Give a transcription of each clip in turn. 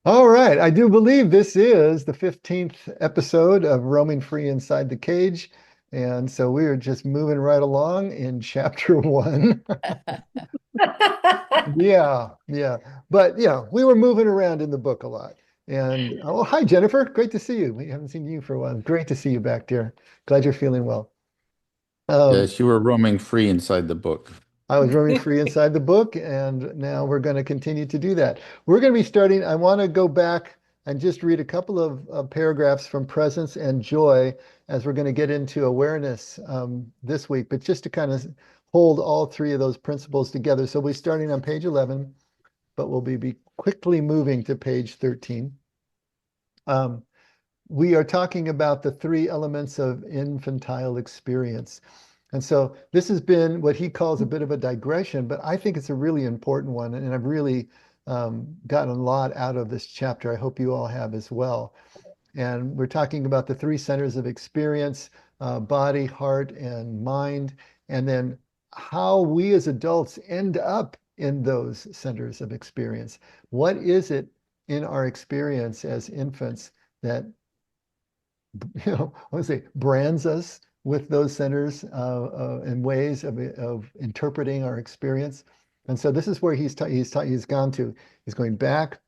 All right, I do believe this is the 15th episode of Roaming Free Inside the Cage. And so we are just moving right along in chapter one. Yeah, yeah. But yeah, we were moving around in the book a lot. And oh, hi, Jennifer. Great to see you. We haven't seen you for a while. Great to see you back there. Glad you're feeling well. Um, Yes, you were roaming free inside the book. I was roaming free inside the book, and now we're going to continue to do that. We're going to be starting. I want to go back and just read a couple of paragraphs from presence and joy as we're going to get into awareness this week, but just to kind of hold all three of those principles together. So we'll be starting on page 11, but we'll be quickly moving to page 13. Um, we are talking about the three elements of infantile experience. And so this has been what he calls a bit of a digression, but I think it's a really important one. And I've really gotten a lot out of this chapter. I hope you all have as well. And we're talking about the three centers of experience, body, heart, and mind, and then how we as adults end up in those centers of experience. What is it in our experience as infants that I want to say brands us with those centers and ways of interpreting our experience. And so this is where he's gone to. He's going back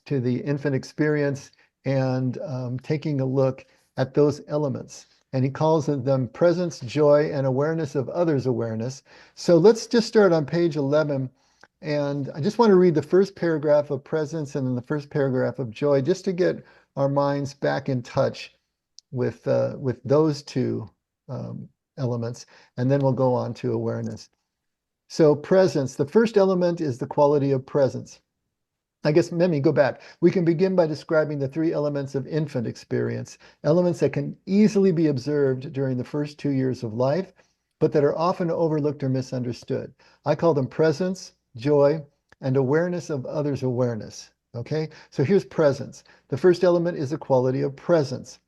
to the infant experience and taking a look at those elements. And he calls them presence, joy, and awareness of others' awareness. So let's just start on page 11. And I just want to read the first paragraph of presence and then the first paragraph of joy, just to get our minds back in touch with those two elements, and then we'll go on to awareness. So presence, the first element is the quality of presence. I guess, let me go back. We can begin by describing the three elements of infant experience, elements that can easily be observed during the first 2 years of life, but that are often overlooked or misunderstood. I call them presence, joy, and awareness of others' awareness. Okay, so here's presence. The first element is the quality of presence.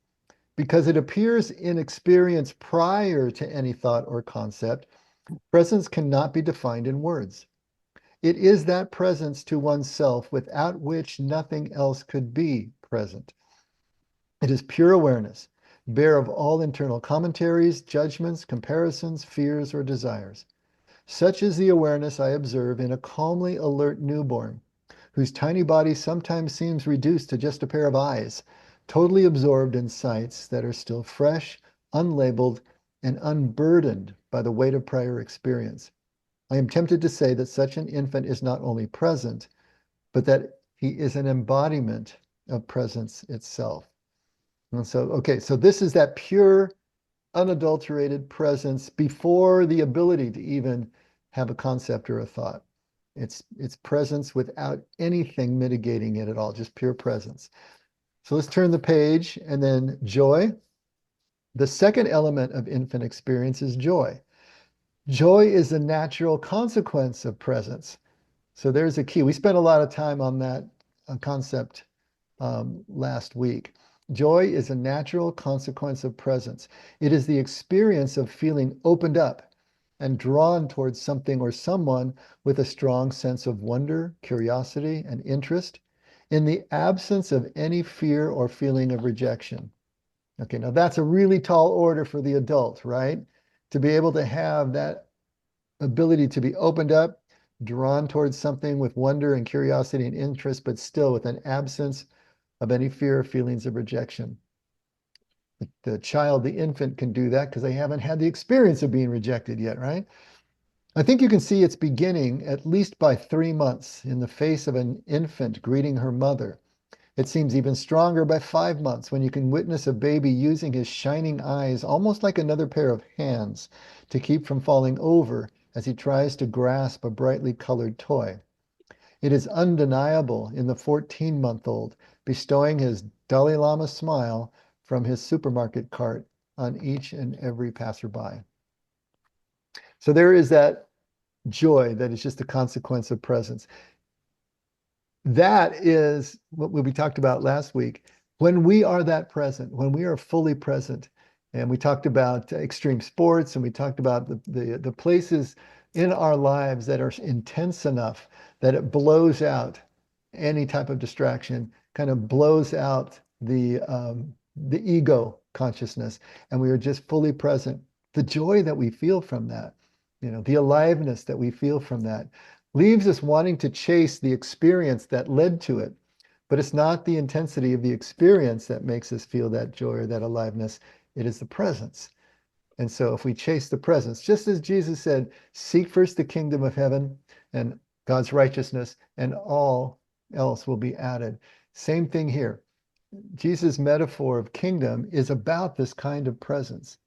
Because it appears in experience prior to any thought or concept, presence cannot be defined in words. It is that presence to oneself without which nothing else could be present. It is pure awareness, bare of all internal commentaries, judgments, comparisons, fears, or desires. Such is the awareness I observe in a calmly alert newborn, whose tiny body sometimes seems reduced to just a pair of eyes, totally absorbed in sights that are still fresh, unlabeled, and unburdened by the weight of prior experience. I am tempted to say that such an infant is not only present, but that he is an embodiment of presence itself. And so, okay, so this is that pure, unadulterated presence before the ability to even have a concept or a thought. It's presence without anything mitigating it at all, just pure presence. So let's turn the page, and then joy. The second element of infant experience is joy. Joy is a natural consequence of presence. So there's a key. We spent a lot of time on that concept last week. Joy is a natural consequence of presence. It is the experience of feeling opened up and drawn towards something or someone with a strong sense of wonder, curiosity, and interest in the absence of any fear or feeling of rejection. Okay, now that's a really tall order for the adult, right? To be able to have that ability to be opened up, drawn towards something with wonder and curiosity and interest, but still with an absence of any fear or feelings of rejection. The child, the infant can do that because they haven't had the experience of being rejected yet, right? I think you can see its beginning at least by 3 months in the face of an infant greeting her mother. It seems even stronger by 5 months when you can witness a baby using his shining eyes almost like another pair of hands to keep from falling over as he tries to grasp a brightly colored toy. It is undeniable in the 14-month-old bestowing his Dalai Lama smile from his supermarket cart on each and every passerby. So there is that joy that is just a consequence of presence. That is what we talked about last week. When we are that present, when we are fully present, and we talked about extreme sports and we talked about the places in our lives that are intense enough that it blows out any type of distraction kind of blows out the ego consciousness, and we are just fully present. The joy that we feel from that, the aliveness that we feel from that, leaves us wanting to chase the experience that led to it. But it's not the intensity of the experience that makes us feel that joy or that aliveness. It is the presence. And so if we chase the presence, just as Jesus said, seek first the kingdom of heaven and God's righteousness, and all else will be added. Same thing here. Jesus' metaphor of kingdom is about this kind of presence,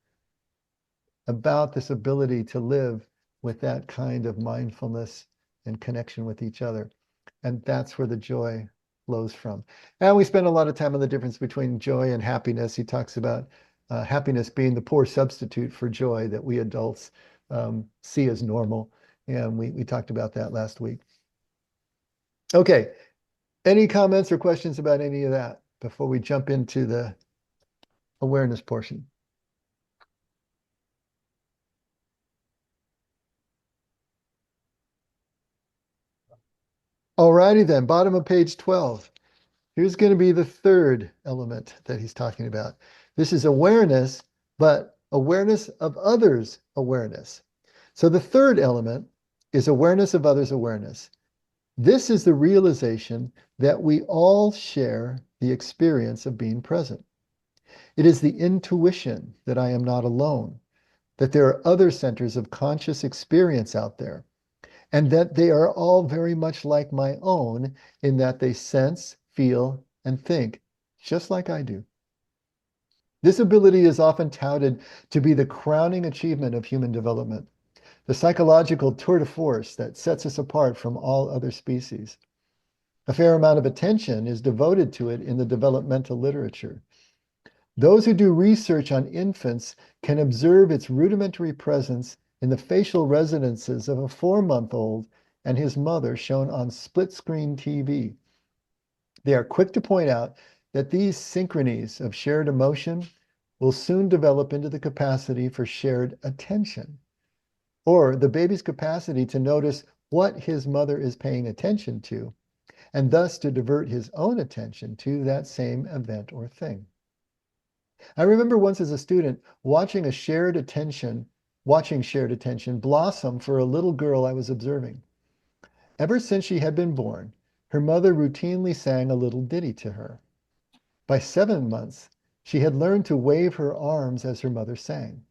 about this ability to live with that kind of mindfulness and connection with each other. And that's where the joy flows from. And we spend a lot of time on the difference between joy and happiness. He talks about happiness being the poor substitute for joy that we adults see as normal. And we talked about that last week. Okay, any comments or questions about any of that before we jump into the awareness portion? All righty then, bottom of page 12. Here's going to be the third element that he's talking about. This is awareness, but awareness of others' awareness. So the third element is awareness of others' awareness. This is the realization that we all share the experience of being present. It is the intuition that I am not alone, that there are other centers of conscious experience out there, and that they are all very much like my own in that they sense, feel, and think just like I do. This ability is often touted to be the crowning achievement of human development, the psychological tour de force that sets us apart from all other species. A fair amount of attention is devoted to it in the developmental literature. Those who do research on infants can observe its rudimentary presence in the facial resonances of a 4-month-old and his mother shown on split-screen TV. They are quick to point out that these synchronies of shared emotion will soon develop into the capacity for shared attention, or the baby's capacity to notice what his mother is paying attention to, and thus to divert his own attention to that same event or thing. I remember once as a student watching shared attention blossom for a little girl I was observing. Ever since she had been born, her mother routinely sang a little ditty to her. By 7 months, she had learned to wave her arms as her mother sang.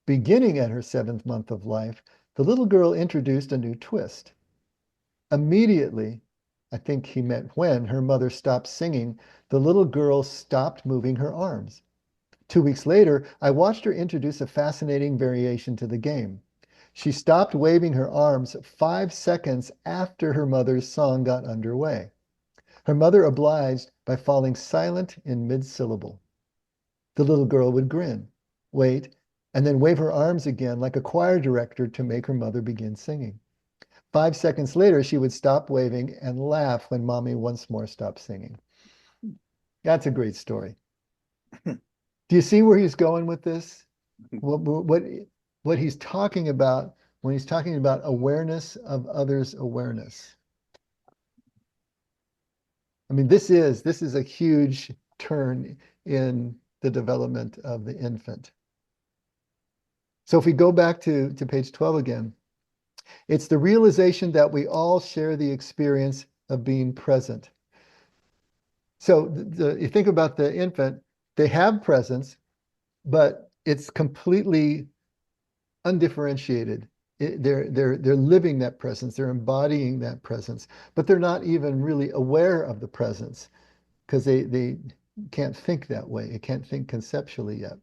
Beginning at her 7th month of life, the little girl introduced a new twist. Immediately, I think he meant when her mother stopped singing, the little girl stopped moving her arms. 2 weeks later, I watched her introduce a fascinating variation to the game. She stopped waving her arms 5 seconds after her mother's song got underway. Her mother obliged by falling silent in mid-syllable. The little girl would grin, wait, and then wave her arms again like a choir director to make her mother begin singing. 5 seconds later, she would stop waving and laugh when mommy once more stopped singing. That's a great story. Do you see where he's going with this? What he's talking about when he's talking about awareness of others' awareness. I mean, this is a huge turn in the development of the infant. So if we go back to page 12 again, it's the realization that we all share the experience of being present. So you think about the infant, they have presence, but it's completely undifferentiated. They're living that presence, they're embodying that presence, but they're not even really aware of the presence because they can't think that way. They can't think conceptually yet.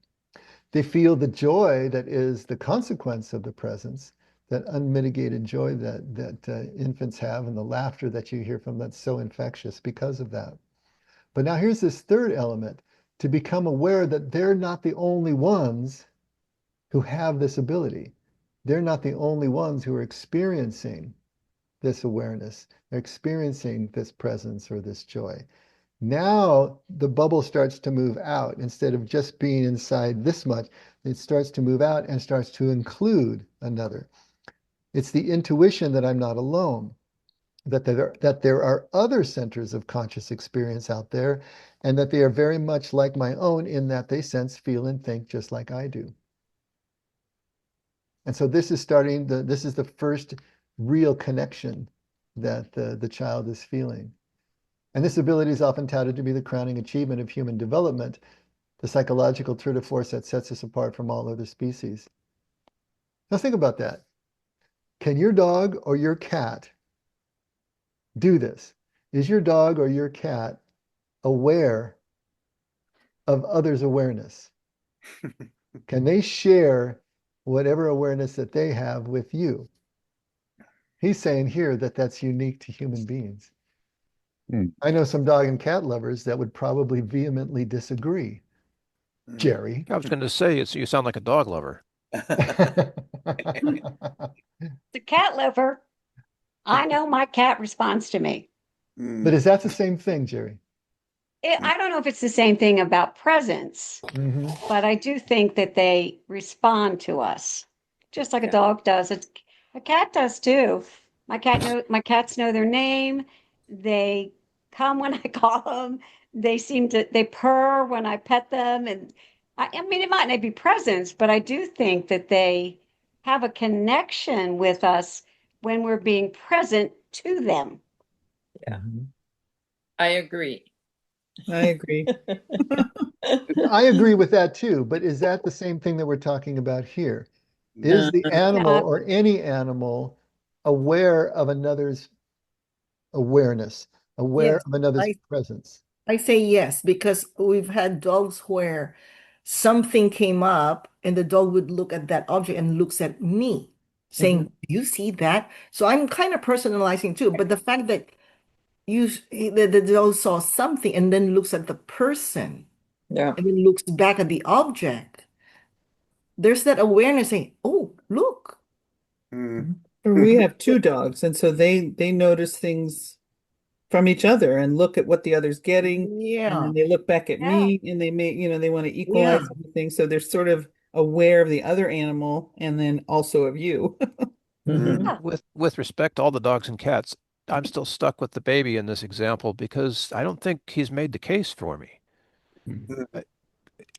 They feel the joy that is the consequence of the presence, that unmitigated joy that infants have, and the laughter that you hear from that's so infectious because of that. But now here's this third element, to become aware that they're not the only ones who have this ability. They're not the only ones who are experiencing this awareness, they're experiencing this presence or this joy. Now the bubble starts to move out. Instead of just being inside this much, it starts to move out and starts to include another. It's the intuition that I'm not alone. that there are other centers of conscious experience out there, and that they are very much like my own in that they sense, feel, and think just like I do. And so this is the first real connection that the child is feeling. And this ability is often touted to be the crowning achievement of human development, the psychological tour de force that sets us apart from all other species. Now think about that. Can your dog or your cat do this? Is your dog or your cat aware of others' awareness? Can they share whatever awareness that they have with you? He's saying here that that's unique to human beings. I know some dog and cat lovers that would probably vehemently disagree. Jerry. I was going to say, you sound like a dog lover. The cat lover, I know my cat responds to me. But is that the same thing, Jerry? I don't know if it's the same thing about presence, but I do think that they respond to us, just like a dog does. A cat does too. My cats know their name. They come when I call them. They purr when I pet them. And I mean, it might not be presence, but I do think that they have a connection with us when we're being present to them. Yeah. I agree. I agree. I agree with that too, but is that the same thing that we're talking about here? Is the animal or any animal aware of another's awareness, aware of another's presence? I say yes, because we've had dogs where something came up and the dog would look at that object and looks at me saying, "Do you see that?" So I'm kind of personalizing too, but the fact that the dog saw something and then looks at the person and then looks back at the object, there's that awareness saying, "Oh, look." We have two dogs, and so they notice things from each other and look at what the other's getting. And then they look back at me, and they they want to equalize everything. So they're sort of aware of the other animal and then also of you. With respect to all the dogs and cats, I'm still stuck with the baby in this example because I don't think he's made the case for me.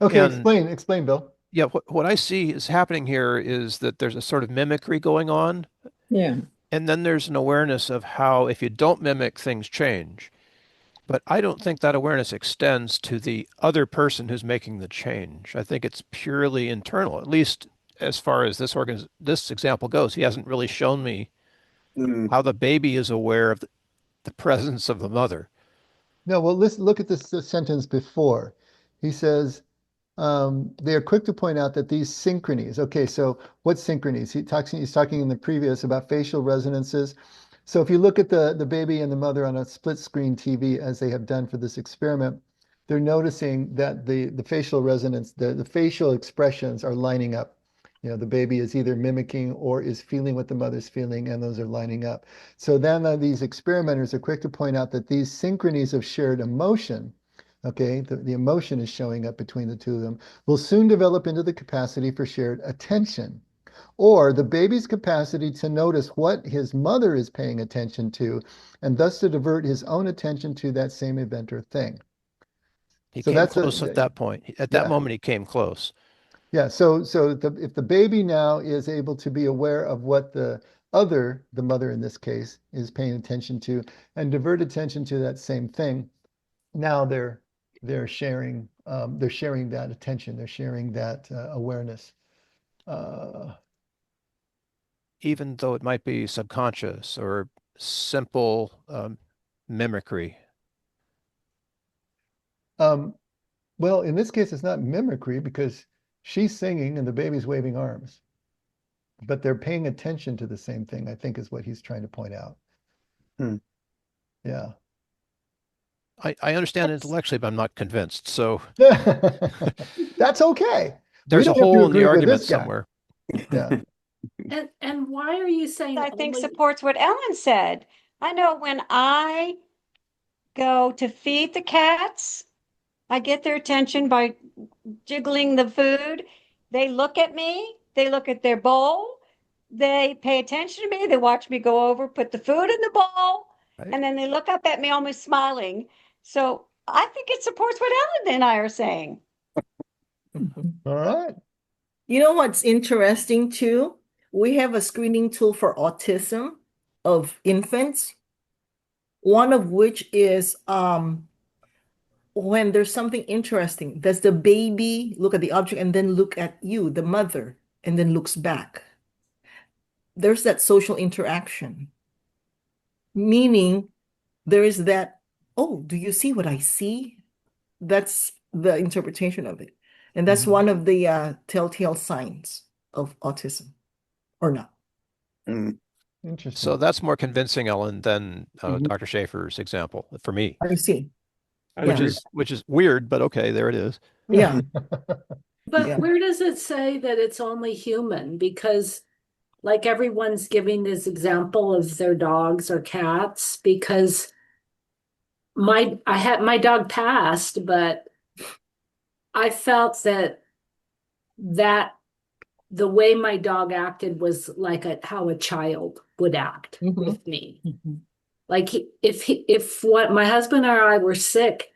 Okay, explain, Bill. Yeah, what I see is happening here is that there's a sort of mimicry going on. Yeah. And then there's an awareness of how if you don't mimic, things change. But I don't think that awareness extends to the other person who's making the change. I think it's purely internal, at least as far as this example goes. He hasn't really shown me how the baby is aware of the presence of the mother. No, well, let's look at this sentence before. He says, they are quick to point out that these synchronies. Okay, so what synchronies? He's talking in the previous about facial resonances. So if you look at the baby and the mother on a split screen TV, as they have done for this experiment, they're noticing that the facial resonance, the facial expressions are lining up. You know, the baby is either mimicking or is feeling what the mother's feeling, and those are lining up. So then these experimenters are quick to point out that these synchronies of shared emotion, okay, the emotion is showing up between the two of them, will soon develop into the capacity for shared attention, or the baby's capacity to notice what his mother is paying attention to, and thus to divert his own attention to that same event or thing. He came close at that point. At that moment, he came close. Yeah, so if the baby now is able to be aware of what the mother in this case, is paying attention to, and divert attention to that same thing, now they're sharing that attention, they're sharing that awareness. Even though it might be subconscious or simple mimicry. Well, in this case, it's not mimicry because she's singing and the baby's waving arms. But they're paying attention to the same thing, I think is what he's trying to point out. Yeah. I understand intellectually, but I'm not convinced. So that's okay. There's a hole in the argument somewhere. Yeah. And why are you saying I think supports what Ellen said. I know when I go to feed the cats, I get their attention by jiggling the food. They look at me, they look at their bowl, they pay attention to me, they watch me go over, put the food in the bowl. and then they look up at me almost smiling. So I think it supports what Ellen and I are saying. All right. You know what's interesting too? We have a screening tool for autism of infants, one of which is when there's something interesting, does the baby look at the object and then look at you, the mother, and then looks back? There's that social interaction, meaning there is that, oh, do you see what I see? That's the interpretation of it. And that's one of the telltale signs of autism, or not. Interesting. So that's more convincing, Ellen, than Dr. Schafer's example for me. I see. Which is weird, but okay, there it is. Yeah. But where does it say that it's only human? Because like everyone's giving this example of their dogs or cats, because my dog passed, but I felt that the way my dog acted was like how a child would act with me. Like if what my husband or I were sick,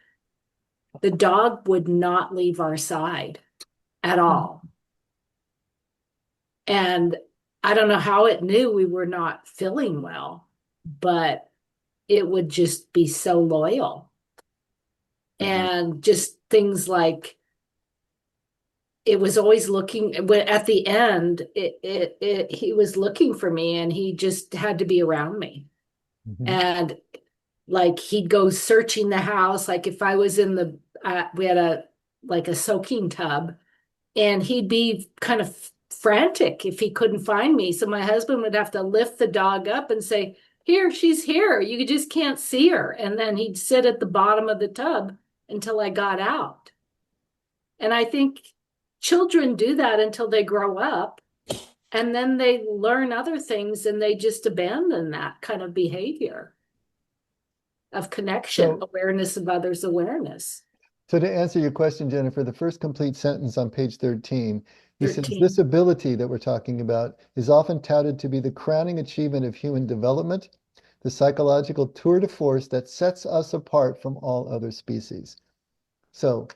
the dog would not leave our side at all. And I don't know how it knew we were not feeling well, but it would just be so loyal. And just things like it was always looking at the end, he was looking for me and he just had to be around me. And like he'd go searching the house, like if I was in we had a soaking tub, and he'd be kind of frantic if he couldn't find me. So my husband would have to lift the dog up and say, here, she's here. You just can't see her. And then he'd sit at the bottom of the tub until I got out. And I think children do that until they grow up, and then they learn other things and they just abandon that kind of behavior of connection, awareness of others' awareness. So to answer your question, Jennifer, the first complete sentence on page 13, he says, this ability that we're talking about is often touted to be the crowning achievement of human development, the psychological tour de force that sets us apart from all other species. So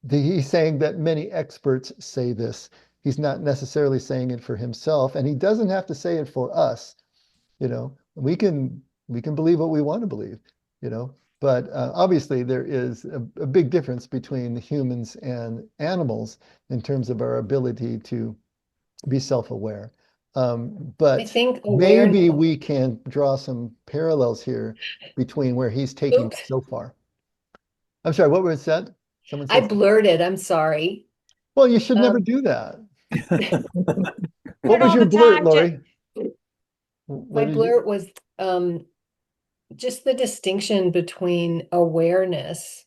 he's saying that many experts say this. He's not necessarily saying it for himself, and he doesn't have to say it for us. You know, we can believe what we want to believe, you know, but obviously there is a big difference between humans and animals in terms of our ability to be self-aware. But I think maybe we can draw some parallels here between where he's taking it so far. I'm sorry, what was said? Someone said I blurted, I'm sorry. Well, you should never do that. What was all your the blurt, time, Lori? My blurt was just the distinction between awareness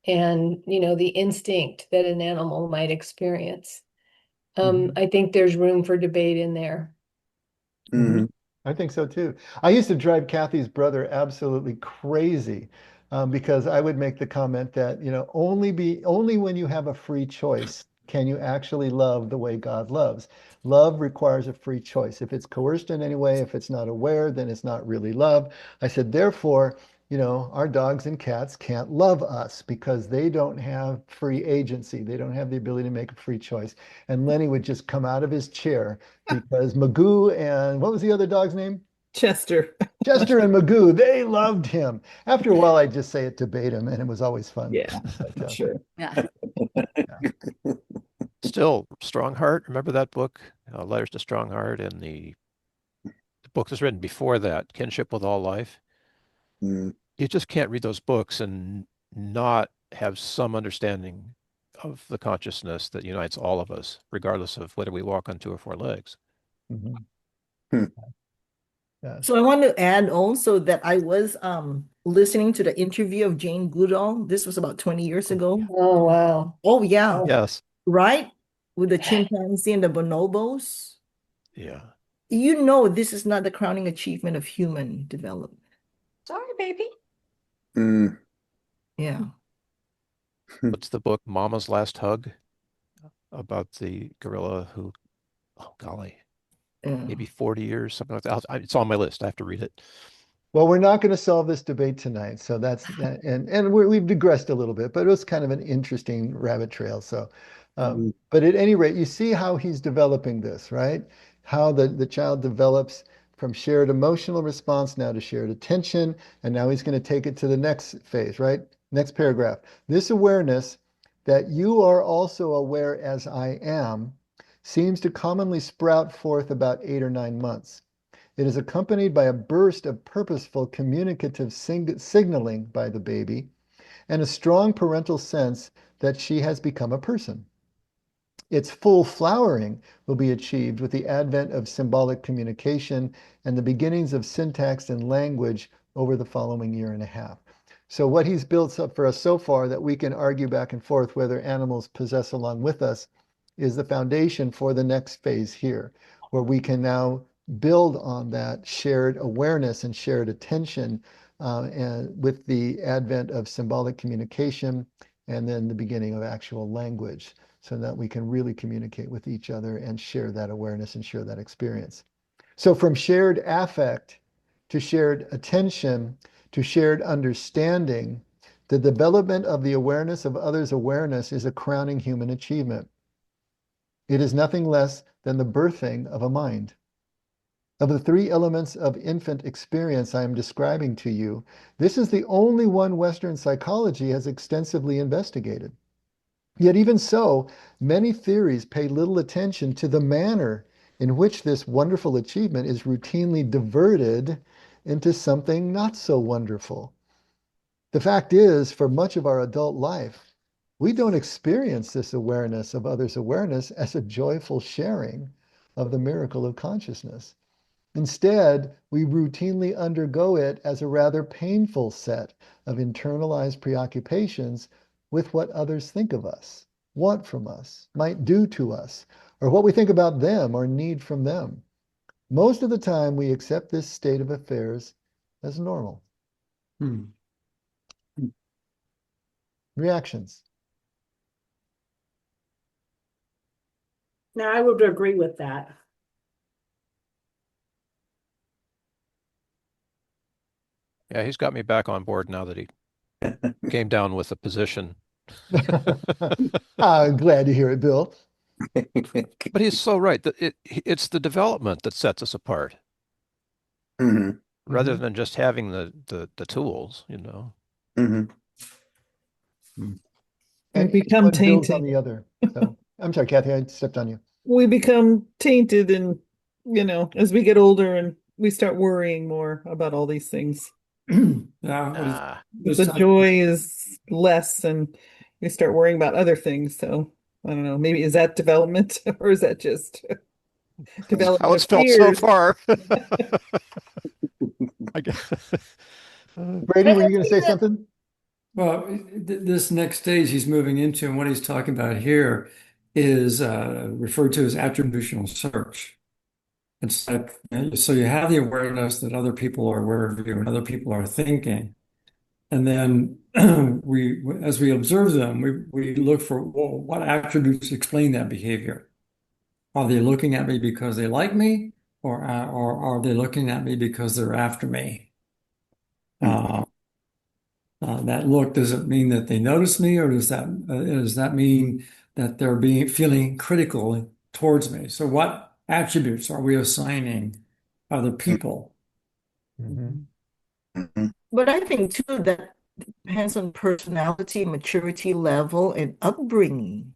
and, you know, the instinct that an animal might experience. I think there's room for debate in there. I think so too. I used to drive Kathy's brother absolutely crazy because I would make the comment that, you know, only when you have a free choice can you actually love the way God loves. Love requires a free choice. If it's coerced in any way, if it's not aware, then it's not really love. I said, therefore, you know, our dogs and cats can't love us because they don't have free agency. They don't have the ability to make a free choice. And Lenny would just come out of his chair because Magoo and what was the other dog's name? Chester. Chester and Magoo, they loved him. After a while, I'd just say it to bait him, and it was always fun. Yeah, But, sure. Yeah. Still, Strong Heart. Remember that book, Letters to Strong Heart, and the book was written before that, Kinship with All Life. You just can't read those books and not have some understanding of the consciousness that unites all of us, regardless of whether we walk on 2 or 4 legs. Yeah. So I want to add also that I was listening to the interview of Jane Goodall. This was about 20 years ago. Oh, wow. Oh, yeah. Yes. Right? With the chimpanzee and the bonobos. Yeah. You know, this is not the crowning achievement of human development. Sorry, baby. Yeah. What's the book, Mama's Last Hug? About the gorilla who, oh golly, maybe 40 years, something like that. It's on my list. I have to read it. Well, we're not going to solve this debate tonight. So that's that. And we've digressed a little bit, but it was kind of an interesting rabbit trail. So, but at any rate, you see how he's developing this, right? How the child develops from shared emotional response now to shared attention. And now he's going to take it to the next phase, right? Next paragraph. This awareness that you are also aware as I am seems to commonly sprout forth about 8 or 9 months. It is accompanied by a burst of purposeful communicative signaling by the baby and a strong parental sense that she has become a person. Its full flowering will be achieved with the advent of symbolic communication and the beginnings of syntax and language over the following year and a half. So what he's built up for us so far that we can argue back and forth whether animals possess along with us is the foundation for the next phase here, where we can now build on that shared awareness and shared attention and with the advent of symbolic communication and then the beginning of actual language so that we can really communicate with each other and share that awareness and share that experience. So from shared affect to shared attention to shared understanding, the development of the awareness of others' awareness is a crowning human achievement. It is nothing less than the birthing of a mind. Of the 3 elements of infant experience I am describing to you, this is the only one Western psychology has extensively investigated. Yet even so, many theories pay little attention to the manner in which this wonderful achievement is routinely diverted into something not so wonderful. The fact is, for much of our adult life, we don't experience this awareness of others' awareness as a joyful sharing of the miracle of consciousness. Instead, we routinely undergo it as a rather painful set of internalized preoccupations with what others think of us, want from us, might do to us, or what we think about them or need from them. Most of the time, we accept this state of affairs as normal. Reactions? Now, I would agree with that. Yeah, he's got me back on board now that he came down with a position. I'm glad to hear it, Bill. But he's so right that it's the development that sets us apart, rather than just having the tools, you know. And become one builds on tainted. the other. So I'm sorry, Kathy, I stepped on you. We become tainted, and as we get older and we start worrying more about all these things. Ah, The joy is less, and we start worrying about other things. So I don't know. Maybe is that development, or is that just development how it's of felt so fears? far. I guess. Brady, were you going to say something? Well, this next stage he's moving into, and what he's talking about here is referred to as attributional search. It's like, so you have the awareness that other people are aware of you and other people are thinking. And then as we observe them, we look for, well, what attributes explain that behavior? Are they looking at me because they like me, or are they looking at me because they're after me? That look, does it mean that they notice me, or does that mean that they're feeling critical towards me? So what attributes are we assigning other people? But I think too that depends on personality, maturity level, and upbringing.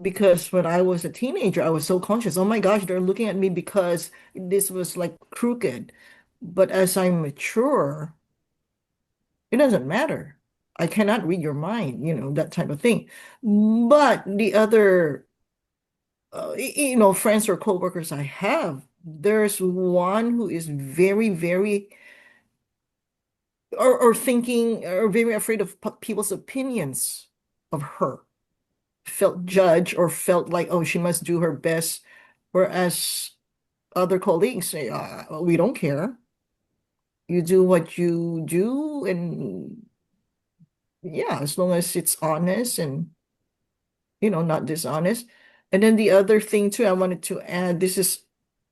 Because when I was a teenager, I was so conscious, oh my gosh, they're looking at me because this was like crooked. But as I mature, it doesn't matter. I cannot read your mind, that type of thing. But the other, friends or coworkers I have, there's one who is very, very, or thinking, or very afraid of people's opinions of her, felt judged or felt like, oh, she must do her best. Whereas other colleagues say, we don't care. You do what you do, and yeah, as long as it's honest and not dishonest. And then the other thing too, I wanted to add, this is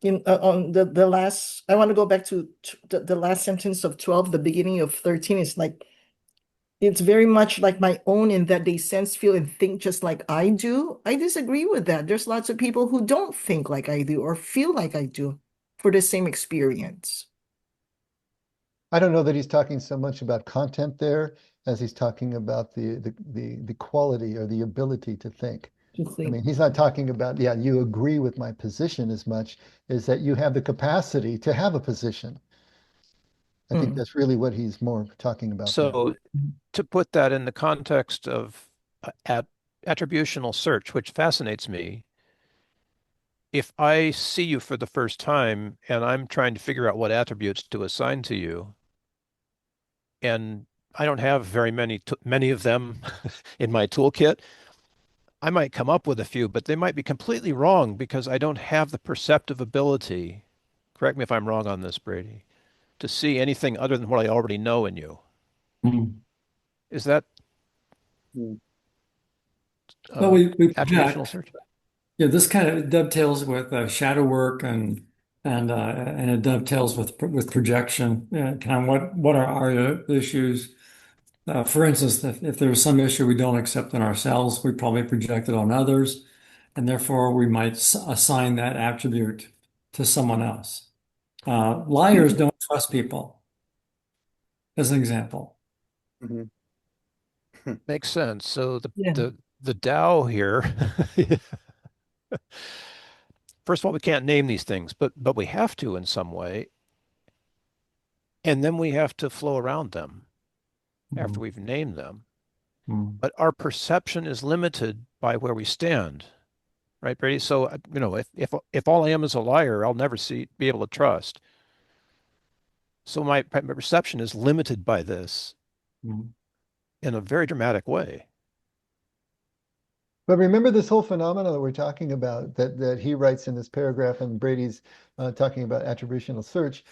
On the last, I want to go back to the last sentence of 12, the beginning of 13 is like, it's very much like my own in that they sense, feel, and think just like I do. I disagree with that. There's lots of people who don't think like I do or feel like I do for the same experience. I don't know that he's talking so much about content there as he's talking about the quality or the ability to think. I mean, he's not talking about, yeah, you agree with my position as much as that you have the capacity to have a position. I think that's really what he's more talking about there. So to put that in the context of attributional search, which fascinates me, if I see you for the first time and I'm trying to figure out what attributes to assign to you, and I don't have very many of them in my toolkit, I might come up with a few, but they might be completely wrong because I don't have the perceptive ability, correct me if I'm wrong on this, Brady, to see anything other than what I already know in you. Is that Well, we attributional project. search? Yeah, this kind of dovetails with shadow work and it dovetails with projection. Kind of what are our issues? For instance, if there's some issue we don't accept in ourselves, we probably project it on others, and therefore we might assign that attribute to someone else. Liars don't trust people, as an example. Makes sense. So Yeah. the Tao here, first of all, we can't name these things, but we have to in some way, and then we have to flow around them after we've named them. But our perception is limited by where we stand, right, Brady? So you know, if all I am is a liar, I'll never be able to trust. So my perception is limited by this in a very dramatic way. But remember this whole phenomenon that we're talking about that he writes in this paragraph and Brady's talking about attributional search.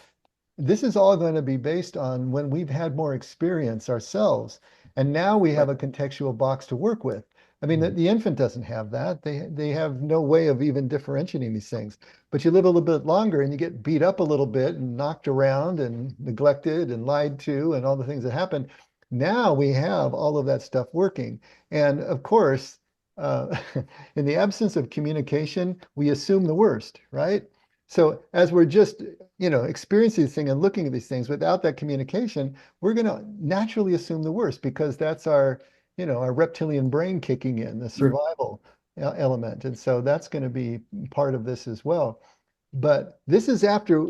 This is all going to be based on when we've had more experience ourselves. And now we have a contextual box to work with. I mean, the infant doesn't have that. They have no way of even differentiating these things. But you live a little bit longer and you get beat up a little bit and knocked around and neglected and lied to and all the things that happen. Now we have all of that stuff working. And of course, in the absence of communication, we assume the worst, right? So as we're just, experiencing this thing and looking at these things without that communication, we're going to naturally assume the worst because that's our reptilian brain kicking in, the survival element. And so that's going to be part of this as well. But this is after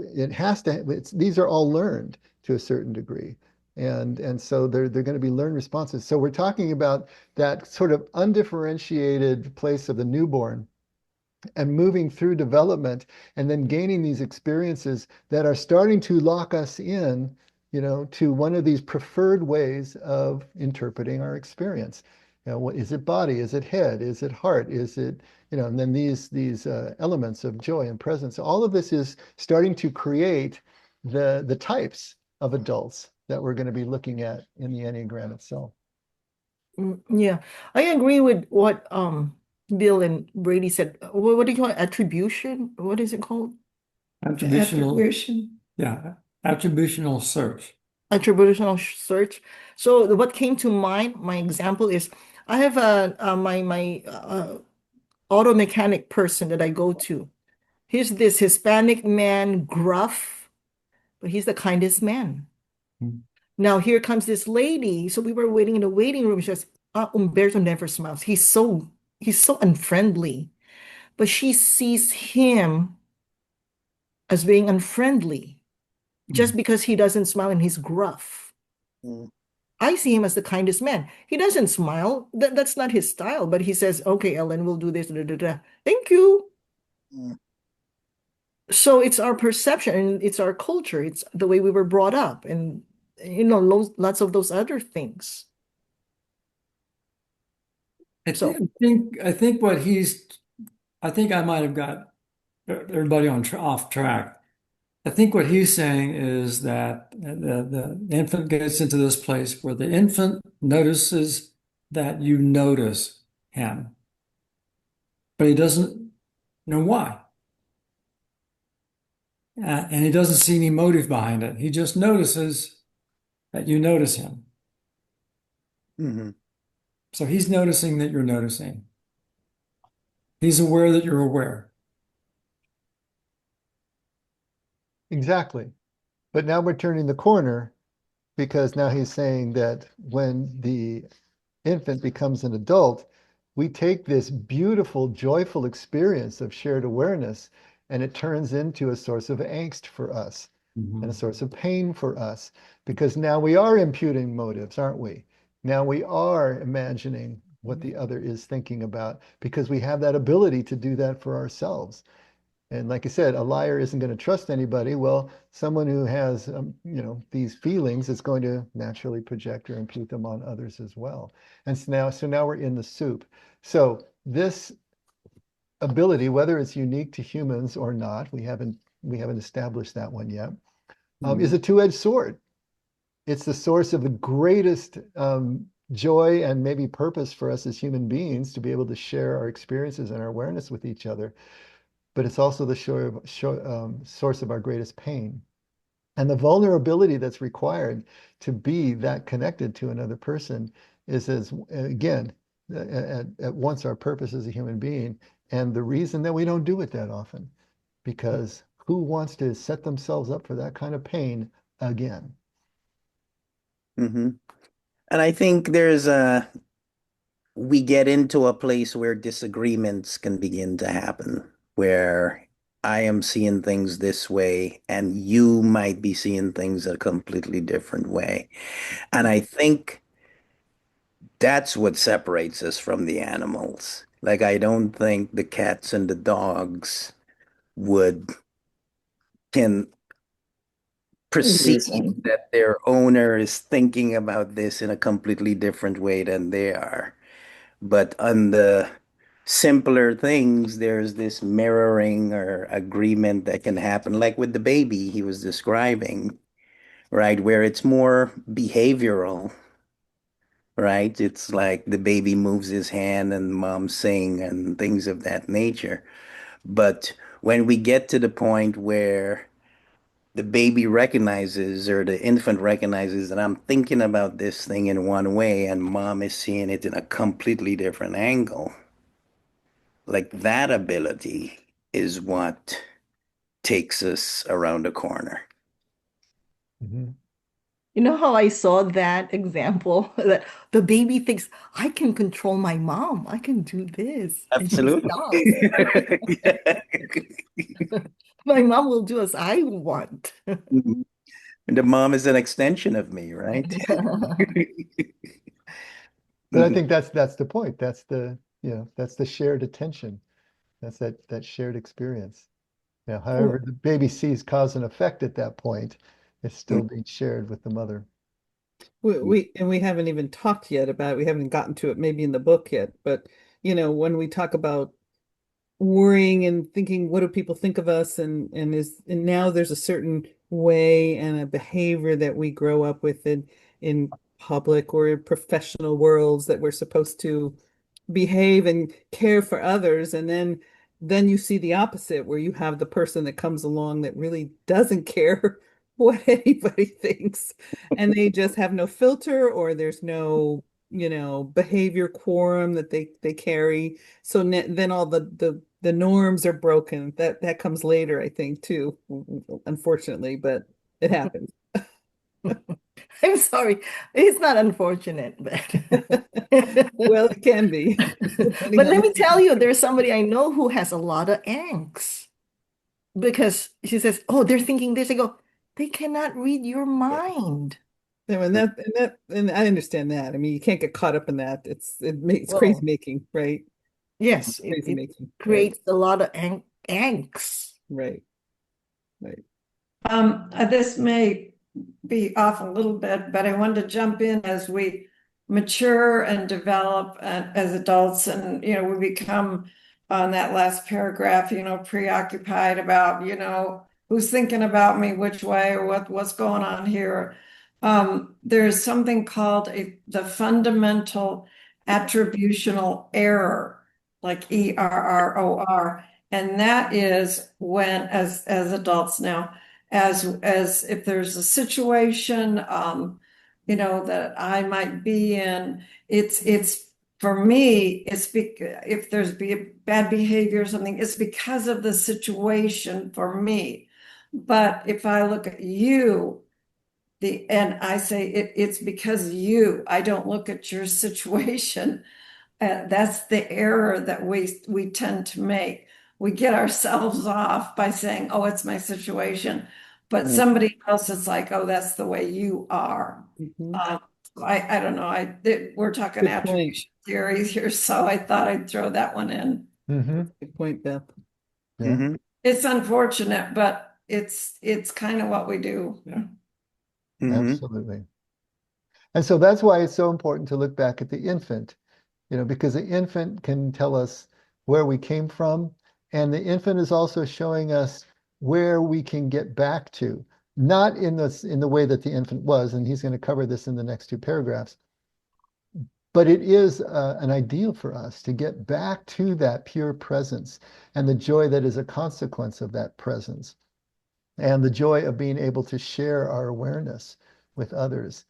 these are all learned to a certain degree. And so they're going to be learned responses. So we're talking about that sort of undifferentiated place of the newborn and moving through development and then gaining these experiences that are starting to lock us in, to one of these preferred ways of interpreting our experience. What is it? Body? Is it head? Is it heart? Is it, and then these elements of joy and presence. All of this is starting to create the types of adults that we're going to be looking at in the Enneagram itself. Yeah, I agree with what Bill and Brady said. What do you call it? Attribution? What is it called? Attribution. Yeah, attributional search. Attributional search. So what came to mind, my example is I have my auto mechanic person that I go to. He's this Hispanic man, gruff, but he's the kindest man. Now here comes this lady. So we were waiting in the waiting room. She says, Umberto never smiles. He's so unfriendly. But she sees him as being unfriendly just because he doesn't smile and he's gruff. I see him as the kindest man. He doesn't smile. That's not his style, but he says, okay, Ellen, we'll do this. Da, da, da. Thank you. So it's our perception and it's our culture. It's the way we were brought up and, lots of those other things. I think I might have got everybody off track. I think what he's saying is that the infant gets into this place where the infant notices that you notice him, but he doesn't know why. and he doesn't see any motive behind it. He just notices that you notice him. Hmm. So he's noticing that you're noticing. He's aware that you're aware. Exactly. But now we're turning the corner because now he's saying that when the infant becomes an adult, we take this beautiful, joyful experience of shared awareness and it turns into a source of angst for us and a source of pain for us because now we are imputing motives, aren't we? Now we are imagining what the other is thinking about because we have that ability to do that for ourselves. And like I said, a liar isn't going to trust anybody. Well, someone who has, these feelings is going to naturally project or impute them on others as well. And so now we're in the soup. So this ability, whether it's unique to humans or not, we haven't established that one yet, is a two-edged sword. It's the source of the greatest joy and maybe purpose for us as human beings to be able to share our experiences and our awareness with each other. But it's also the source of our greatest pain. And the vulnerability that's required to be that connected to another person is, again, at once our purpose as a human being and the reason that we don't do it that often. Because who wants to set themselves up for that kind of pain again? Hmm. And I think we get into a place where disagreements can begin to happen, where I am seeing things this way and you might be seeing things a completely different way. And I think that's what separates us from the animals. Like, I don't think the cats and the dogs would can perceive Listen. that their owner is thinking about this in a completely different way than they are. But on the simpler things, there's this mirroring or agreement that can happen, like with the baby he was describing, right? Where it's more behavioral, right? It's like the baby moves his hand and mom sing and things of that nature. But when we get to the point where the baby recognizes or the infant recognizes that I'm thinking about this thing in one way and mom is seeing it in a completely different angle, like that ability is what takes us around the corner. Mhm. You know how I saw that example that the baby thinks, I can control my mom. I can do this. And she Absolutely. stops. My mom will do as I want. The mom is an extension of me, right? But I think that's the point. That's the shared attention. That's that shared experience. Now, however, the baby sees cause and effect at that point, it's still being shared with the mother. We haven't even talked yet about, we haven't gotten to it maybe in the book yet, but when we talk about worrying and thinking, what do people think of us? And now there's a certain way and a behavior that we grow up with in public or in professional worlds that we're supposed to behave and care for others. And then you see the opposite, where you have the person that comes along that really doesn't care what anybody thinks, and they just have no filter, or there's no behavior quorum that they carry. So then all the norms are broken. That comes later, I think, too, unfortunately, but it happens. I'm sorry. It's not unfortunate, but Well, it can be, depending but on let me tell you, there's somebody I know who has a lot of angst because she says, "Oh, they're thinking this." I go, "They cannot read your mind." and I understand that. I mean, you can't get caught up in that. It's crazy Well, making, right? yes, Crazy it making, right? creates a lot of angst. Right, right. This may be off a little bit, but I wanted to jump in as we mature and develop as adults, and we become on that last paragraph, preoccupied about, who's thinking about me, which way, or what's going on here. There's something called the fundamental attributional error, like ERROR. And that is when, as adults now, as if there's a situation, that I might be in, it's for me, if there's bad behavior or something, it's because of the situation for me. But if I look at you, and I say it's because I don't look at your situation. That's the error that we tend to make. We get ourselves off by saying, "Oh, it's my situation," but somebody else is like, "Oh, that's the way you are." I don't know. We're talking Good point. attribution theories here, so I thought I'd throw that one in. Good point, Beth. Yeah. It's unfortunate, but it's kind of what we do. Absolutely. And so that's why it's so important to look back at the infant, because the infant can tell us where we came from, and the infant is also showing us where we can get back to, not in the way that the infant was, and he's going to cover this in the next 2 paragraphs, but it is an ideal for us to get back to that pure presence and the joy that is a consequence of that presence, and the joy of being able to share our awareness with others,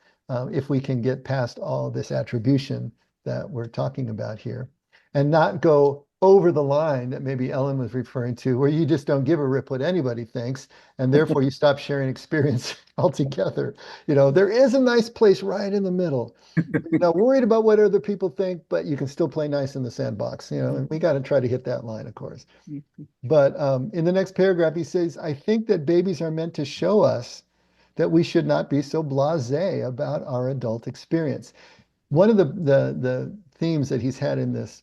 if we can get past all this attribution that we're talking about here, and not go over the line that maybe Ellen was referring to, where you just don't give a rip what anybody thinks, and therefore you stop sharing experience altogether. There is a nice place right in the middle. You're not worried about what other people think, but you can still play nice in the sandbox, and we got to try to hit that line, of course. But in the next paragraph, he says, I think that babies are meant to show us that we should not be so blasé about our adult experience. One of the themes that he's had in this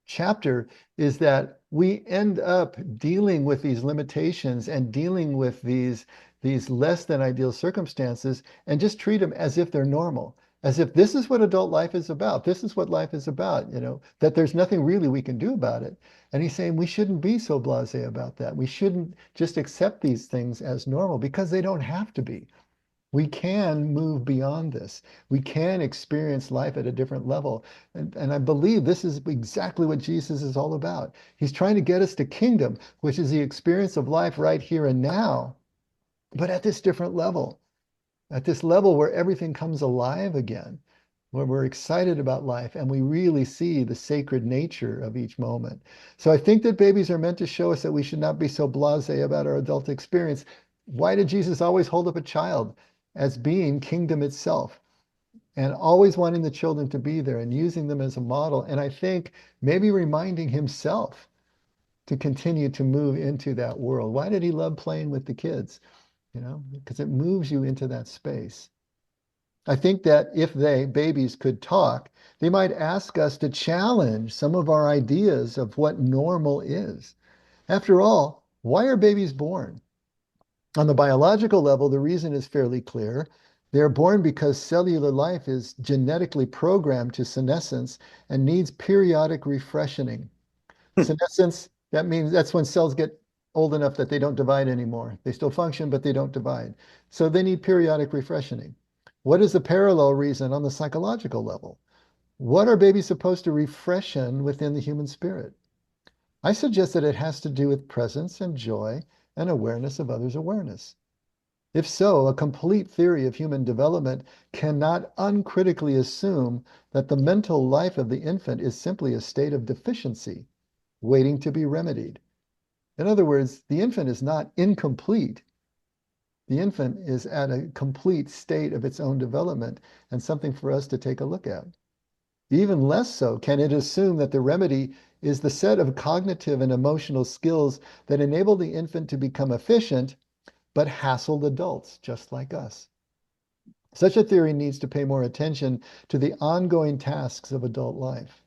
chapter is that we end up dealing with these limitations and dealing with these less than ideal circumstances and just treat them as if they're normal, as if this is what adult life is about. This is what life is about, that there's nothing really we can do about it. And he's saying we shouldn't be so blasé about that. We shouldn't just accept these things as normal, because they don't have to be. We can move beyond this. We can experience life at a different level. And I believe this is exactly what Jesus is all about. He's trying to get us to kingdom, which is the experience of life right here and now, but at this different level, at this level where everything comes alive again, where we're excited about life and we really see the sacred nature of each moment. So I think that babies are meant to show us that we should not be so blasé about our adult experience. Why did Jesus always hold up a child as being kingdom itself, and always wanting the children to be there and using them as a model? And I think maybe reminding himself to continue to move into that world. Why did he love playing with the kids? Because it moves you into that space. I think that if babies could talk, they might ask us to challenge some of our ideas of what normal is. After all, why are babies born? On the biological level, the reason is fairly clear. They're born because cellular life is genetically programmed to senescence and needs periodic refreshing. Senescence, that means that's when cells get old enough that they don't divide anymore. They still function, but they don't divide. So they need periodic refreshing. What is the parallel reason on the psychological level? What are babies supposed to refreshen within the human spirit? I suggest that it has to do with presence and joy and awareness of others' awareness. If so, a complete theory of human development cannot uncritically assume that the mental life of the infant is simply a state of deficiency, waiting to be remedied. In other words, the infant is not incomplete. The infant is at a complete state of its own development, and something for us to take a look at. Even less so can it assume that the remedy is the set of cognitive and emotional skills that enable the infant to become efficient, but hassled adults just like us. Such a theory needs to pay more attention to the ongoing tasks of adult life.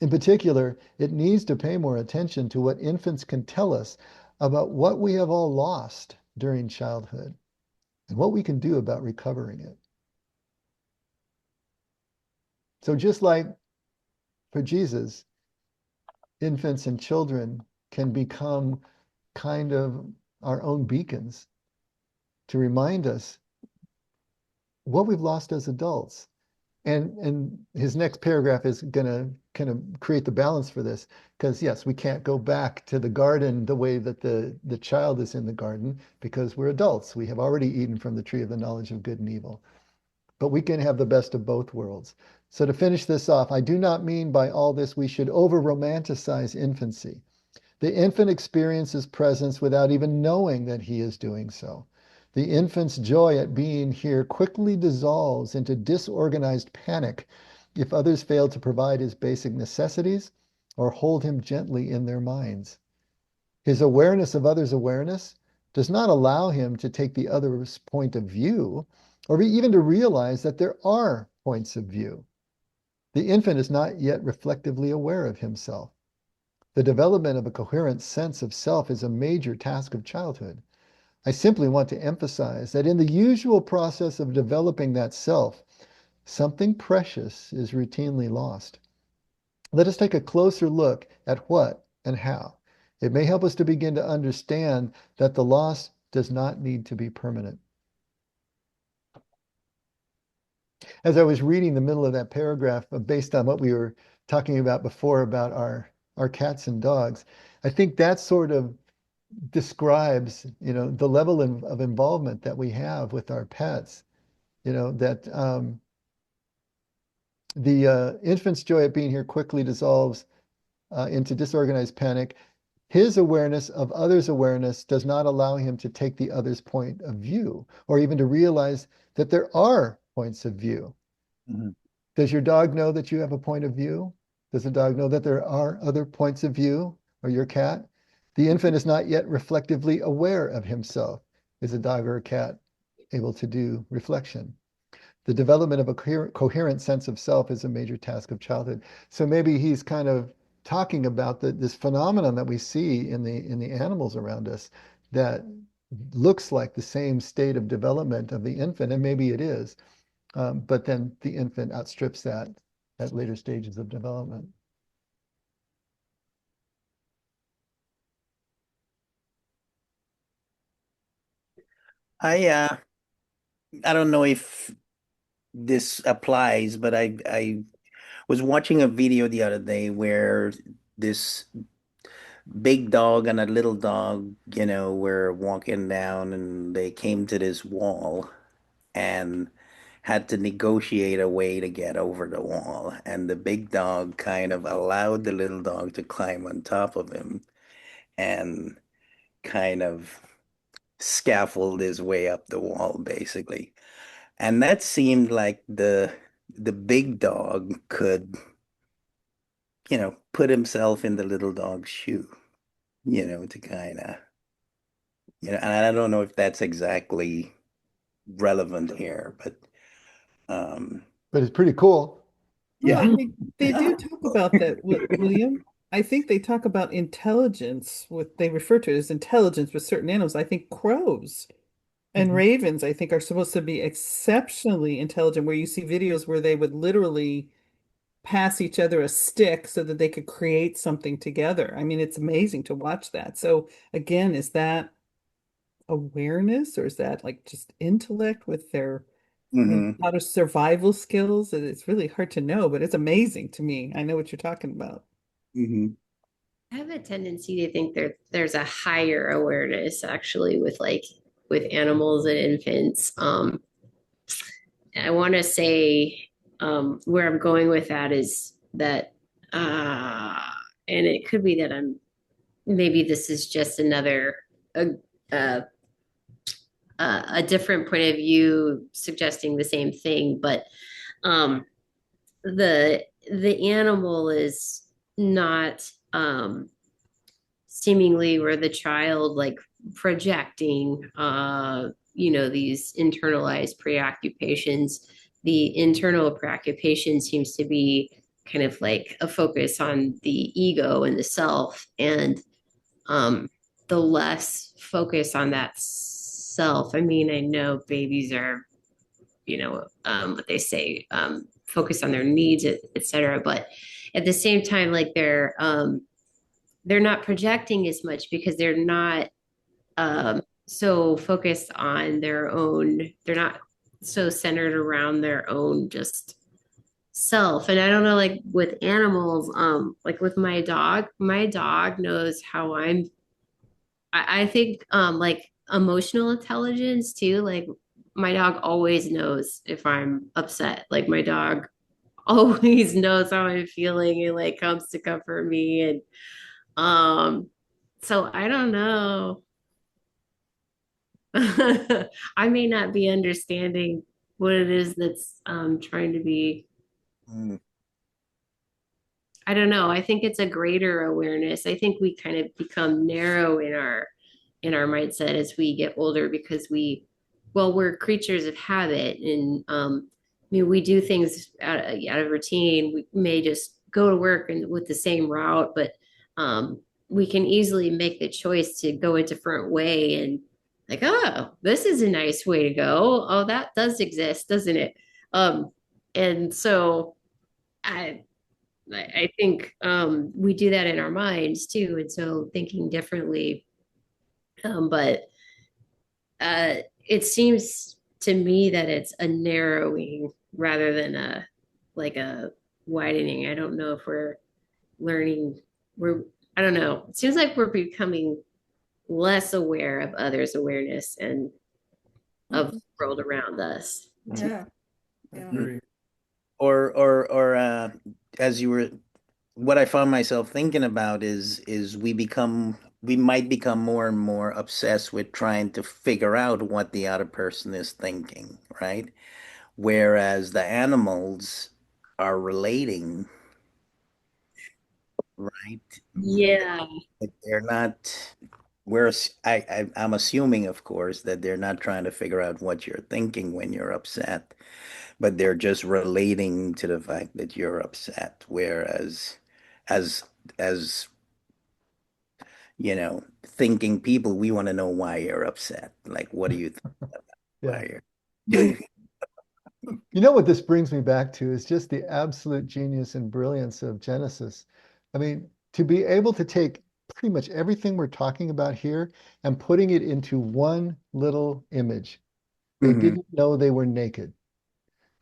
In particular, it needs to pay more attention to what infants can tell us about what we have all lost during childhood and what we can do about recovering it. So just like for Jesus, infants and children can become kind of our own beacons to remind us what we've lost as adults And his next paragraph is going to kind of create the balance for this, because yes, we can't go back to the garden the way that the child is in the garden, because we're adults. We have already eaten from the tree of the knowledge of good and evil. But we can have the best of both worlds. So to finish this off, I do not mean by all this we should over-romanticize infancy. The infant experiences presence without even knowing that he is doing so. The infant's joy at being here quickly dissolves into disorganized panic if others fail to provide his basic necessities or hold him gently in their minds. His awareness of others' awareness does not allow him to take the other's point of view or even to realize that there are points of view. The infant is not yet reflectively aware of himself. The development of a coherent sense of self is a major task of childhood. I simply want to emphasize that in the usual process of developing that self, something precious is routinely lost. Let us take a closer look at what and how. It may help us to begin to understand that the loss does not need to be permanent. As I was reading the middle of that paragraph, based on what we were talking about before about our cats and dogs, I think that sort of describes, the level of involvement that we have with our pets. That the infant's joy at being here quickly dissolves into disorganized panic. His awareness of others' awareness does not allow him to take the other's point of view or even to realize that there are points of view. Mm-hmm. Does your dog know that you have a point of view? Does the dog know that there are other points of view, or your cat? The infant is not yet reflectively aware of himself. Is a dog or a cat able to do reflection? The development of a coherent sense of self is a major task of childhood. So maybe he's kind of talking about this phenomenon that we see in the animals around us that looks like the same state of development of the infant, and maybe it is, but then the infant outstrips that at later stages of development. I don't know if this applies, but I was watching a video the other day where this big dog and a little dog, were walking down and they came to this wall and had to negotiate a way to get over the wall. And the big dog kind of allowed the little dog to climb on top of him and kind of scaffold his way up the wall, basically. And that seemed like the big dog could, put himself in the little dog's shoe, to kind of, and I don't know if that's exactly relevant here, but it's pretty cool. Yeah, they do talk about that, William. I think they talk about intelligence, what they refer to it as intelligence with certain animals. I think crows and ravens, I think, are supposed to be exceptionally intelligent, where you see videos where they would literally pass each other a stick so that they could create something together. I mean, it's amazing to watch that. So again, is that awareness, or is that like just intellect with their how to survival skills? It's really hard to know, but it's amazing to me. I know what you're talking about. Mm-hmm. I have a tendency to think there's a higher awareness actually with animals and infants. I want to say where I'm going with that is that, and it could be that maybe this is just another a different point of view suggesting the same thing, but the animal is not seemingly where the child like projecting these internalized preoccupations. The internal preoccupation seems to be kind of like a focus on the ego and the self, and the less focus on that self. I mean, I know babies are, what they say, focus on their needs, etc. But at the same time, like they're not projecting as much because they're not so focused on their own. They're not so centered around their own just self. And I don't know, like with animals, like with my dog knows how I think like emotional intelligence too. Like my dog always knows if I'm upset. Like my dog always knows how I'm feeling and like comes to comfort me. And so I don't know. I may not be understanding what it is that's trying to be. Mm. I don't know. I think it's a greater awareness. I think we kind of become narrow in our mindset as we get older because we're creatures of habit, and I mean we do things out of routine. We may just go to work and with the same route, but we can easily make the choice to go a different way and like, oh, this is a nice way to go. Oh, that does exist, doesn't it? Um, and so I think we do that in our minds too. And so thinking differently. But it seems to me that it's a narrowing rather than a widening. I don't know if we're learning, I don't know. It seems like we're becoming less aware of others' awareness and of the world around us. Yeah. Agree. Or as you were, what I found myself thinking about is we might become more and more obsessed with trying to figure out what the other person is thinking, right? Whereas the animals are relating, right? Yeah. They're not. I'm assuming, of course, that they're not trying to figure out what you're thinking when you're upset, but they're just relating to the fact that you're upset. Whereas, as as thinking people, we want to know why you're upset. Like, what do you think about Yeah. why you're? You know what this brings me back to is just the absolute genius and brilliance of Genesis. I mean, to be able to take pretty much everything we're talking about here and putting it into one little image. They Mhm. didn't know they were naked.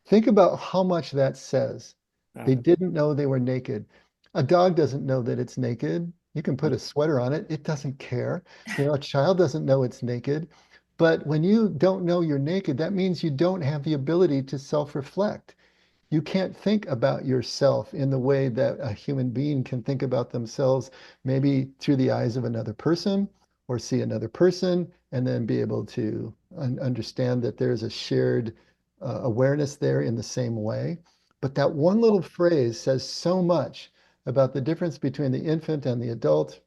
Think about how much that says. They didn't know they were naked. A dog doesn't know that it's naked. You can put a sweater on it. It doesn't care. A child doesn't know it's naked. But when you don't know you're naked, that means you don't have the ability to self-reflect. You can't think about yourself in the way that a human being can think about themselves, maybe through the eyes of another person or see another person and then be able to understand that there's a shared awareness there in the same way. But that one little phrase says so much about the difference between the infant and the adult,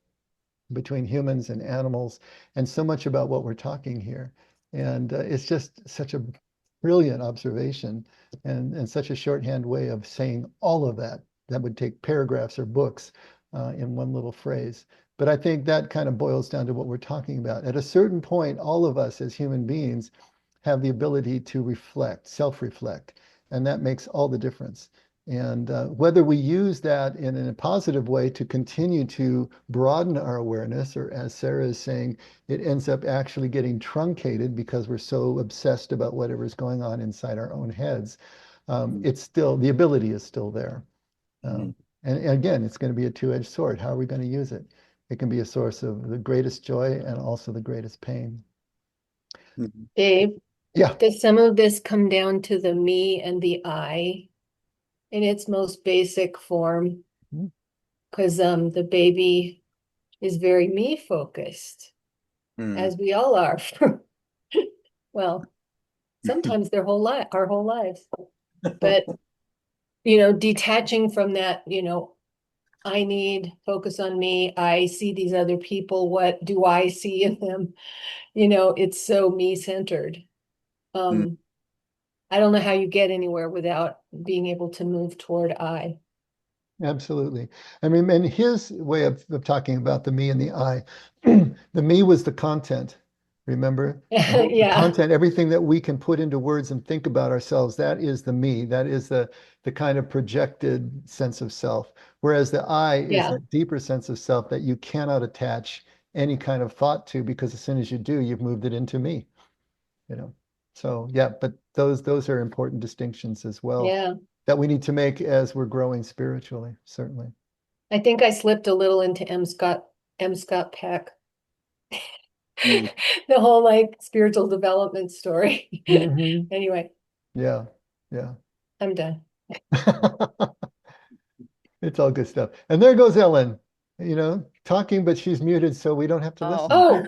between humans and animals, and so much about what we're talking here. And it's just such a brilliant observation and such a shorthand way of saying all of that. That would take paragraphs or books in one little phrase. But I think that kind of boils down to what we're talking about. At a certain point, all of us as human beings have the ability to reflect, self-reflect, and that makes all the difference. And whether we use that in a positive way to continue to broaden our awareness, or as Sarah is saying, it ends up actually getting truncated because we're so obsessed about whatever's going on inside our own heads, it's still, the ability is still there. And again, it's going to be a two-edged sword. How are we going to use it? It can be a source of the greatest joy and also the greatest pain. Dave, Yeah. does some of this come down to the me and the I in its most basic form? Because the baby is very me focused, as we all are. Well, sometimes their whole life, our whole lives. But detaching from that, I need focus on me. I see these other people. What do I see in them? It's so me centered. I don't know how you get anywhere without being able to move toward I. Absolutely. I mean, and his way of talking about the me and the I, the me was the content, remember? The Yeah. content, everything that we can put into words and think about ourselves, that is the me. That is the kind of projected sense of self. Whereas the I is Yeah. a deeper sense of self that you cannot attach any kind of thought to, because as soon as you do, you've moved it into me. So yeah, but those are important distinctions as well. Yeah. that we need to make as we're growing spiritually, certainly. I think I slipped a little into M. Scott Peck. Mm. The whole like spiritual development story. Mhm. Anyway, Yeah, yeah. I'm done. It's all good stuff. And there goes Ellen, talking, but she's muted, so we don't have to listen. Oh,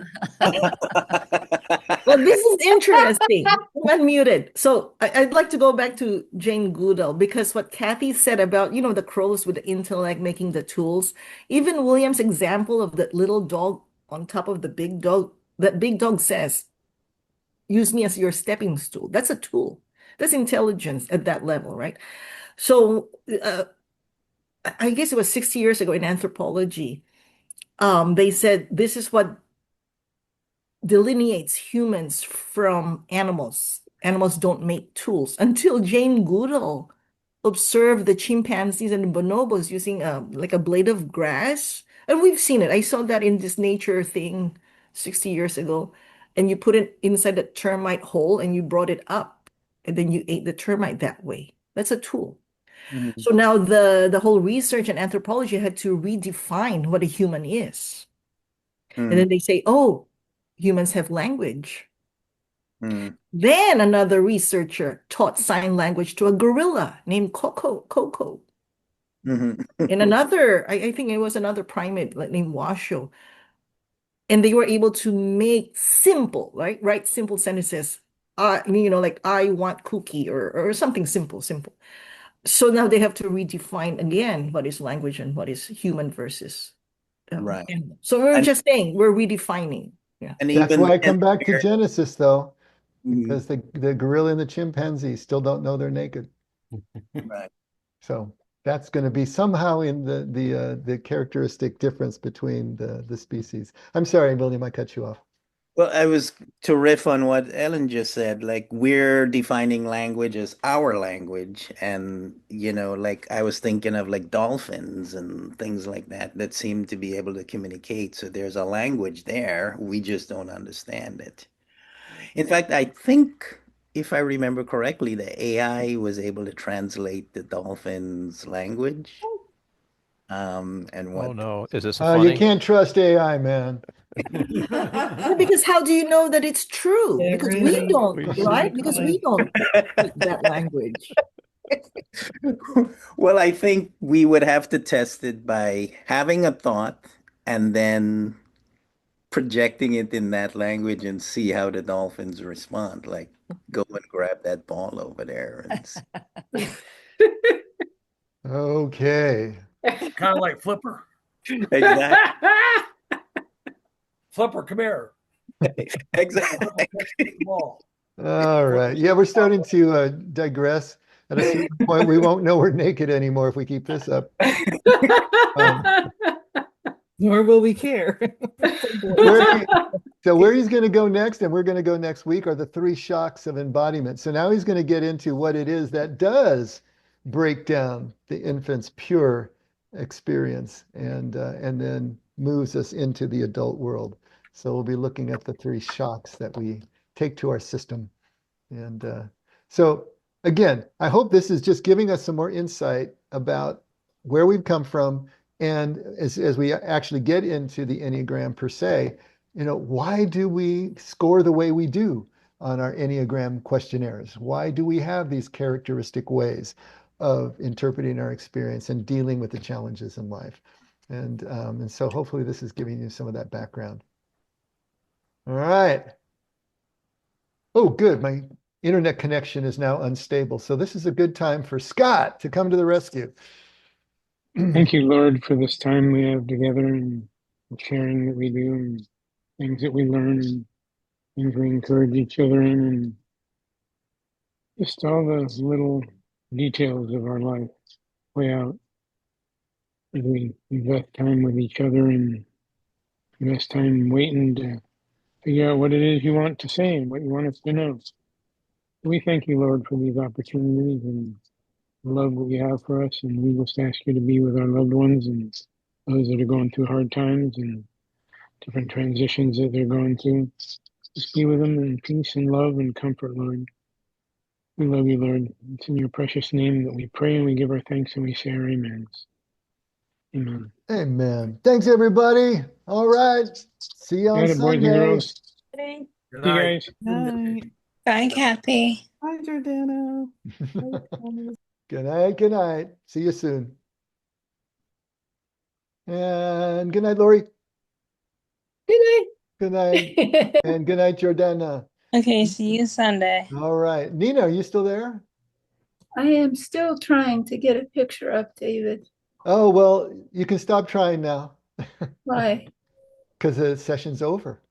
Well, this is interesting. I'm unmuted. So I'd like to go back to Jane Goodall because what Kathy said about, the crows with the intellect making the tools, even William's example of that little dog on top of the big dog, that big dog says, use me as your stepping stool. That's a tool. That's intelligence at that level, right? So I guess it was 60 years ago in anthropology. They said this is what delineates humans from animals. Animals don't make tools until Jane Goodall observed the chimpanzees and the bonobos using like a blade of grass. And we've seen it. I saw that in this nature thing 60 years ago. And you put it inside the termite hole and you brought it up. And then you ate the termite that way. That's a tool. Mhm. So now the whole research and anthropology had to redefine what a human is. And then they say, oh, humans have language. Mm. Then another researcher taught sign language to a gorilla named Coco. Mhm. And another, I think it was another primate named Washoe. And they were able to make simple, right? Write simple sentences. Like I want cookie or something simple. So now they have to redefine again what is language and what is human versus Right. animal. So we're And just saying we're redefining. Yeah. and That's even why I then, come back to there- Genesis, though, Mhm. because the gorilla and the chimpanzee still don't know they're naked. Right. So that's going to be somehow in the characteristic difference between the species. I'm sorry, William, I cut you off. Well, I was to riff on what Ellen just said, like we're defining language as our language. And, like I was thinking of like dolphins and things like that that seem to be able to communicate. So there's a language there. We just don't understand it. In fact, I think if I remember correctly, the AI was able to translate the dolphins' language. And Oh what no, is this You funny? can't trust AI, man. Yeah, because how do you know that it's true? Yeah, Because we really, don't, we right? Because we don't speak that language. Well, I think we would have to test it by having a thought and then projecting it in that language and see how the dolphins respond. Like, go and grab that ball over there. Okay. Kind of like Flipper. Exactly. Flipper, come here. Exactly. Ball. All right. Yeah, we're starting to digress. At a certain point, we won't know we're naked anymore if we keep this up. Nor will we care. Where he's going to go next, and we're going to go next week, are the 3 shocks of embodiment. So now he's going to get into what it is that does break down the infant's pure experience and then moves us into the adult world. So we'll be looking at the 3 shocks that we take to our system. And so again, I hope this is just giving us some more insight about where we've come from. And as we actually get into the Enneagram per se, why do we score the way we do on our Enneagram questionnaires? Why do we have these characteristic ways of interpreting our experience and dealing with the challenges in life? And so hopefully this is giving you some of that background. All right. Oh, good. My internet connection is now unstable. So this is a good time for Scott to come to the rescue. Thank you, Lord, for this time we have together and sharing that we do and things that we learn and things we encourage each other in and just all the little details of our life play out as we invest time with each other and invest time waiting to figure out what it is you want to say and what you want us to know. We thank you, Lord, for these opportunities and the love that you have for us. And we just ask you to be with our loved ones and those that are going through hard times and different transitions that they're going through. Just be with them in peace and love and comfort, Lord. We love you, Lord. It's in your precious name that we pray and we give our thanks and we say our amens. Amen. Amen. Thanks, everybody. All right. See you on Got it, boys and Sunday. girls. Good See you night. guys. Night. Bye, Kathy. Hi, Jordana. Good night. Good night. See you soon. And good night, Lori. Good night. Good night. And good night, Jordana. Okay, see you Sunday. All right. Nina, are you still there? I am still trying to get a picture up, David. Oh, well, you can stop trying now Why? because the session's over.